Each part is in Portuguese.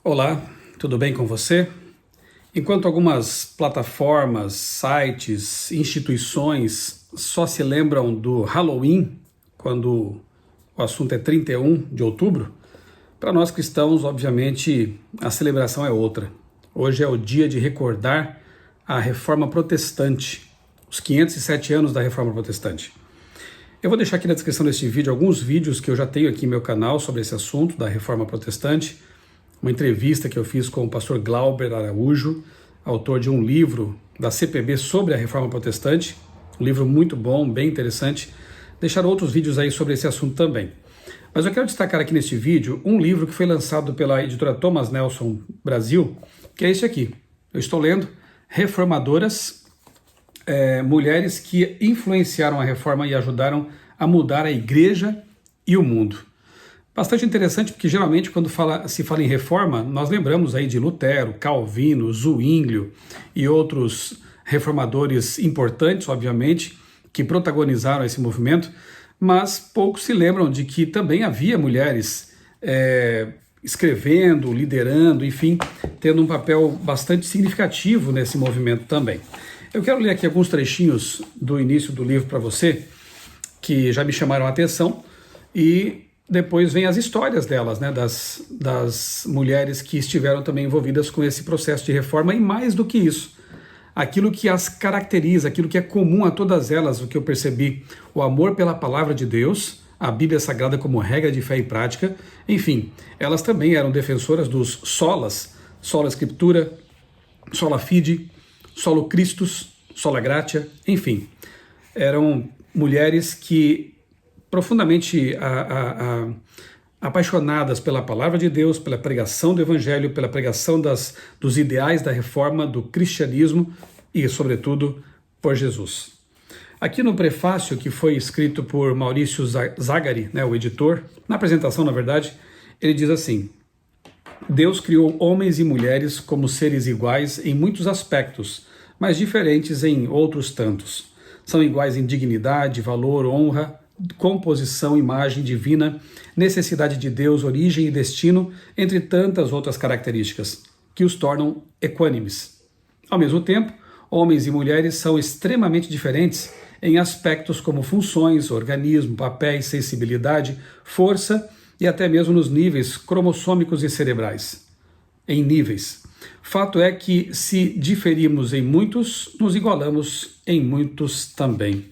Olá, tudo bem com você? Enquanto algumas plataformas, sites, instituições só se lembram do Halloween, quando o assunto é 31 de outubro, para nós cristãos, obviamente, a celebração é outra. Hoje é o dia de recordar a Reforma Protestante, os 507 anos da Reforma Protestante. Eu vou deixar aqui na descrição deste vídeo alguns vídeos que eu já tenho aqui no meu canal sobre esse assunto da Reforma Protestante, uma entrevista que eu fiz com o pastor Glauber Araújo, autor de um livro da CPB sobre a Reforma Protestante, um livro muito bom, bem interessante. Deixar outros vídeos aí sobre esse assunto também. Mas eu quero destacar aqui neste vídeo um livro que foi lançado pela editora Thomas Nelson Brasil, que é esse aqui. Eu estou lendo Reformadoras, mulheres que influenciaram a reforma e ajudaram a mudar a igreja e o mundo. Bastante interessante, porque geralmente quando se fala em reforma, nós lembramos aí de Lutero, Calvino, Zwinglio e outros reformadores importantes, obviamente, que protagonizaram esse movimento, mas poucos se lembram de que também havia mulheres escrevendo, liderando, enfim, tendo um papel bastante significativo nesse movimento também. Eu quero ler aqui alguns trechinhos do início do livro para você, que já me chamaram a atenção, e depois vem as histórias delas, né, das mulheres que estiveram também envolvidas com esse processo de reforma, e mais do que isso, aquilo que as caracteriza, aquilo que é comum a todas elas, o que eu percebi, o amor pela palavra de Deus, a Bíblia Sagrada como regra de fé e prática, enfim, elas também eram defensoras dos solas, sola Scriptura, sola fide, solo Christus, sola gratia, enfim, eram mulheres que profundamente apaixonadas pela palavra de Deus, pela pregação do evangelho, pela pregação dos ideais da reforma, do cristianismo e, sobretudo, por Jesus. Aqui no prefácio, que foi escrito por Maurício Zagari, né, o editor, na apresentação, na verdade, ele diz assim: Deus criou homens e mulheres como seres iguais em muitos aspectos, mas diferentes em outros tantos. São iguais em dignidade, valor, honra, composição, imagem divina, necessidade de Deus, origem e destino, entre tantas outras características, que os tornam equânimes. Ao mesmo tempo, homens e mulheres são extremamente diferentes em aspectos como funções, organismo, papéis, sensibilidade, força e até mesmo nos níveis cromossômicos e cerebrais. Em níveis. Fato é que, se diferimos em muitos, nos igualamos em muitos também.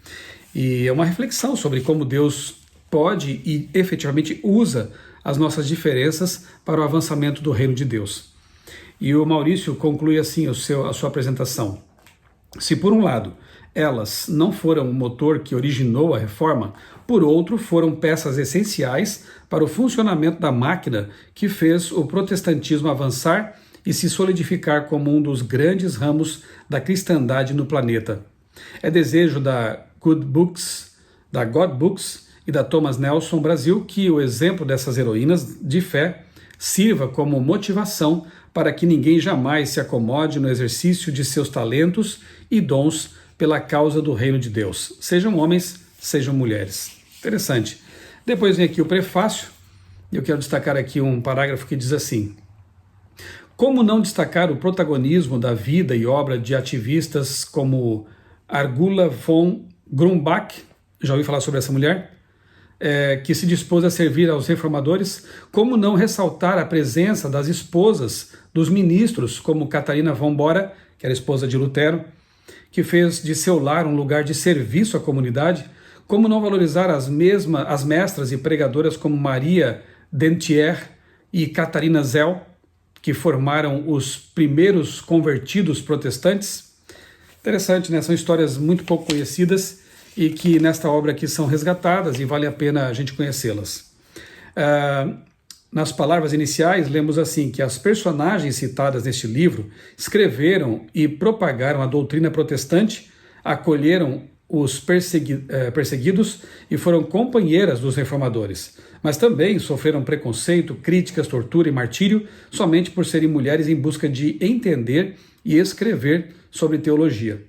E é uma reflexão sobre como Deus pode e efetivamente usa as nossas diferenças para o avançamento do reino de Deus. E o Maurício conclui assim a sua apresentação. Se por um lado elas não foram o motor que originou a reforma, por outro foram peças essenciais para o funcionamento da máquina que fez o protestantismo avançar e se solidificar como um dos grandes ramos da cristandade no planeta. É desejo da God Books e da Thomas Nelson Brasil que o exemplo dessas heroínas de fé sirva como motivação para que ninguém jamais se acomode no exercício de seus talentos e dons pela causa do reino de Deus, sejam homens, sejam mulheres. Interessante. Depois vem aqui o prefácio, e eu quero destacar aqui um parágrafo que diz assim: como não destacar o protagonismo da vida e obra de ativistas como Argula von Grumbach, já ouvi falar sobre essa mulher, que se dispôs a servir aos reformadores? Como não ressaltar a presença das esposas dos ministros, como Catarina von Bora, que era esposa de Lutero, que fez de seu lar um lugar de serviço à comunidade? Como não valorizar as mestras e pregadoras como Maria Dentier e Catarina Zell, que formaram os primeiros convertidos protestantes? Interessante, né? São histórias muito pouco conhecidas e que nesta obra aqui são resgatadas e vale a pena a gente conhecê-las. Nas palavras iniciais, lemos assim, que as personagens citadas neste livro escreveram e propagaram a doutrina protestante, acolheram os perseguidos e foram companheiras dos reformadores, mas também sofreram preconceito, críticas, tortura e martírio somente por serem mulheres em busca de entender e escrever sobre teologia.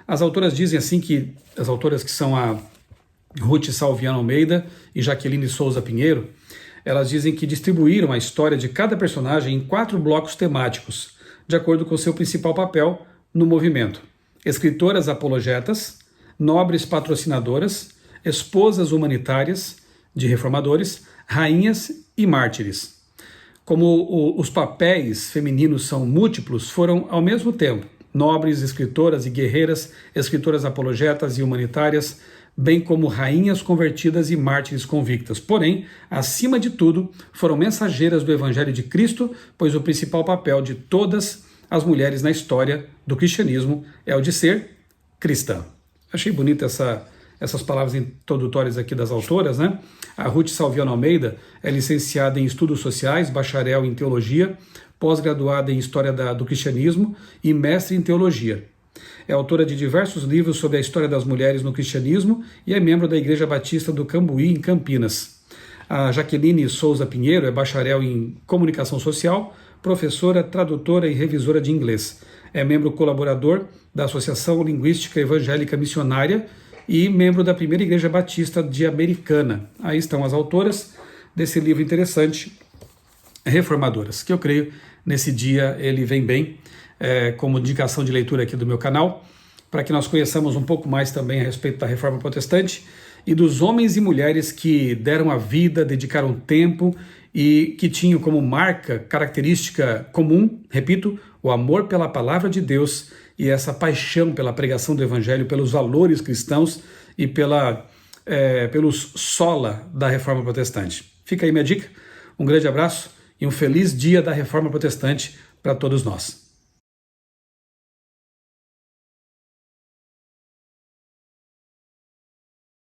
As autoras dizem assim que, as autoras que são a Ruth Salviano Almeida e Jaqueline Souza Pinheiro, elas dizem que distribuíram a história de cada personagem em 4 blocos temáticos, de acordo com seu principal papel no movimento: escritoras apologetas, nobres patrocinadoras, esposas humanitárias de reformadores, rainhas e mártires. Como os papéis femininos são múltiplos, foram ao mesmo tempo nobres, escritoras e guerreiras, escritoras apologetas e humanitárias, bem como rainhas convertidas e mártires convictas. Porém, acima de tudo, foram mensageiras do Evangelho de Cristo, pois o principal papel de todas as mulheres na história do cristianismo é o de ser cristã. Achei bonita essas palavras introdutórias aqui das autoras, né? A Ruth Salviano Almeida é licenciada em Estudos Sociais, bacharel em Teologia, pós-graduada em História do Cristianismo e mestre em Teologia. É autora de diversos livros sobre a história das mulheres no cristianismo e é membro da Igreja Batista do Cambuí, em Campinas. A Jaqueline Souza Pinheiro é bacharel em Comunicação Social, professora, tradutora e revisora de inglês. É membro colaborador da Associação Linguística Evangélica Missionária e membro da Primeira Igreja Batista de Americana. Aí estão as autoras desse livro interessante, Reformadoras, que eu creio nesse dia ele vem bem como indicação de leitura aqui do meu canal, para que nós conheçamos um pouco mais também a respeito da Reforma Protestante e dos homens e mulheres que deram a vida, dedicaram tempo e que tinham como marca, característica comum, repito, o amor pela palavra de Deus e essa paixão pela pregação do Evangelho, pelos valores cristãos e pelos sola da Reforma Protestante. Fica aí minha dica, um grande abraço e um feliz dia da Reforma Protestante para todos nós.